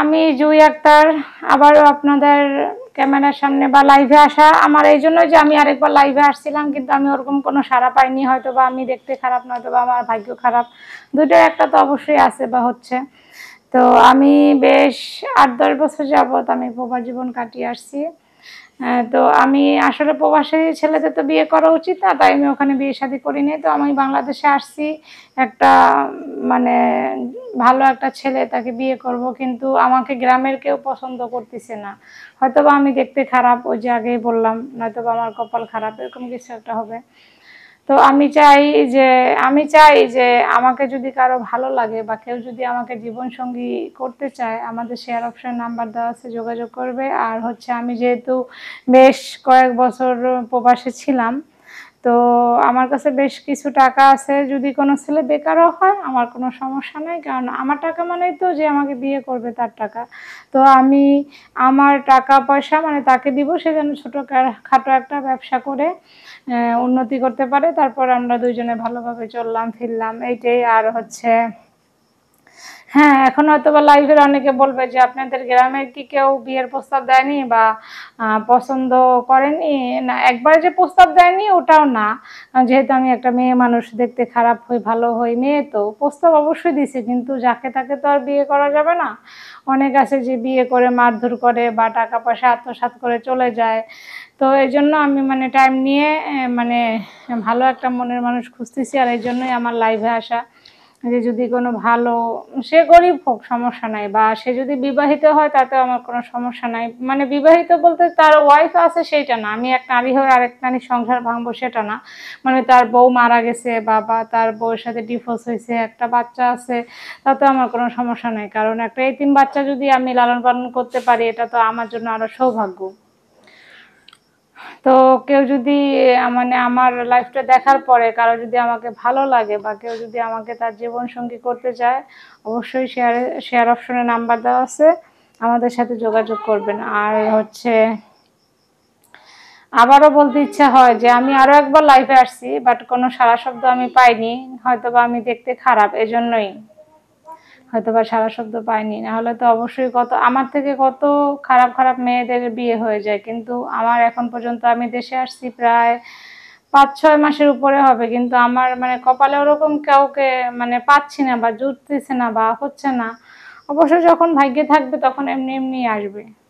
আমি জুই আক্তার আবারও আপনাদের ক্যামেরার সামনে বা লাইভে আসা আমার এই জন্য যে আমি আরেকবার লাইভে আসছিলাম, কিন্তু আমি ওরকম কোনো সাড়া পাইনি। হয়তো বা আমি দেখতে খারাপ, নয়তো বা আমার ভাগ্য খারাপ, দুটোর একটা তো অবশ্যই আছে বা হচ্ছে। তো আমি বেশ ৮-১০ বছর যাবৎ আমি প্রবাস জীবন কাটিয়ে আসছি। তো আমি আসলে প্রবাসী ছেলেদের তো বিয়ে করা উচিত না, তাই আমি ওখানে বিয়ে শাদী করিনি। তো আমি বাংলাদেশে আসছি একটা মানে ভালো একটা ছেলে, তাকে বিয়ে করব, কিন্তু আমাকে গ্রামের কেউ পছন্দ করতেছে না। হয়তোবা আমি দেখতে খারাপ, ওই যে আগেই বললাম, নয়তোবা আমার কপাল খারাপ, এরকম কিছু একটা হবে। তো আমি চাই যে আমাকে যদি কারো ভালো লাগে বা কেউ যদি আমাকে জীবনসঙ্গী করতে চায়, আমাদের শেয়ার অপশন নাম্বার দেওয়া আছে, যোগাযোগ করবে। আর হচ্ছে আমি যেহেতু বেশ কয়েক বছর প্রবাসে ছিলাম, তো আমার কাছে বেশ কিছু টাকা আছে। যদি কোনো ছেলে বেকারও হয় আমার কোনো সমস্যা নাই, কারণ আমার টাকা মানেই তো যে আমাকে বিয়ে করবে তার টাকা। তো আমি আমার টাকা পয়সা মানে তাকে দিব, সে যেন ছোটোখাটো একটা ব্যবসা করে উন্নতি করতে পারে, তারপর আমরা দুইজনে ভালোভাবে চললাম ফিরলাম, এইটাই। আর হচ্ছে হ্যাঁ, এখন হয়তো বা লাইভের অনেকে বলবে যে আপনাদের গ্রামের কি কেউ বিয়ের প্রস্তাব দেয়নি বা পছন্দ করেনি? না, একবার যে প্রস্তাব দেয়নি ওটাও না। যেহেতু আমি একটা মেয়ে মানুষ, দেখতে খারাপ হই ভালো হই, মেয়ে তো প্রস্তাব অবশ্যই দিছে, কিন্তু যাকে তাকে তো আর বিয়ে করা যাবে না। অনেক আছে যে বিয়ে করে মারধর করে বা টাকা পয়সা আত্মসাৎ করে চলে যায়। তো এই জন্য আমি মানে টাইম নিয়ে মানে ভালো একটা মনের মানুষ খুঁজতেছি। আর এই জন্যই আমার লাইভে আসা, যে যদি কোনো ভালো, সে গরিব হোক সমস্যা নাই, বা সে যদি বিবাহিত হয় তাতেও আমার কোনো সমস্যা নাই। মানে বিবাহিত বলতে তার ওয়াইফ আছে সেইটা না, আমি এক নারী হয়ে আরেক নারীর সংসার ভাঙবো সেটা না। মানে তার বউ মারা গেছে বা তার বউয়ের সাথে ডিভোর্স হয়েছে, একটা বাচ্চা আছে, তাতেও আমার কোনো সমস্যা নাই। কারণ একটা এতিম বাচ্চা যদি আমি লালন পালন করতে পারি, এটা তো আমার জন্য আরো সৌভাগ্য। তো কেউ যদি মানে আমার লাইফটা দেখার পরে কারো যদি আমাকে ভালো লাগে বা কেউ যদি আমাকে তার জীবনসঙ্গী করতে চায়, অবশ্যই শেয়ার অপশনে নাম্বার দেওয়া আছে, আমাদের সাথে যোগাযোগ করবেন। আর হচ্ছে আবারও বলতে ইচ্ছা হয় যে আমি আরও একবার লাইভে আসছি, বাট কোনো সাড়া শব্দ আমি পাইনি। হয়তোবা আমি দেখতে খারাপ, এজন্যই হয়তোবা সাড়া শব্দ পাইনি। নাহলে তো অবশ্যই আমার থেকে কত খারাপ খারাপ মেয়েদের বিয়ে হয়ে যায়, কিন্তু আমার এখন পর্যন্ত, আমি দেশে আসছি প্রায় ৫-৬ মাসের উপরে হবে, কিন্তু আমার মানে কপালে ওরকম কাউকে মানে পাচ্ছি না বা জুটতেছে না বা হচ্ছে না। অবশ্যই যখন ভাগ্যে থাকবে তখন এমনি এমনি আসবে।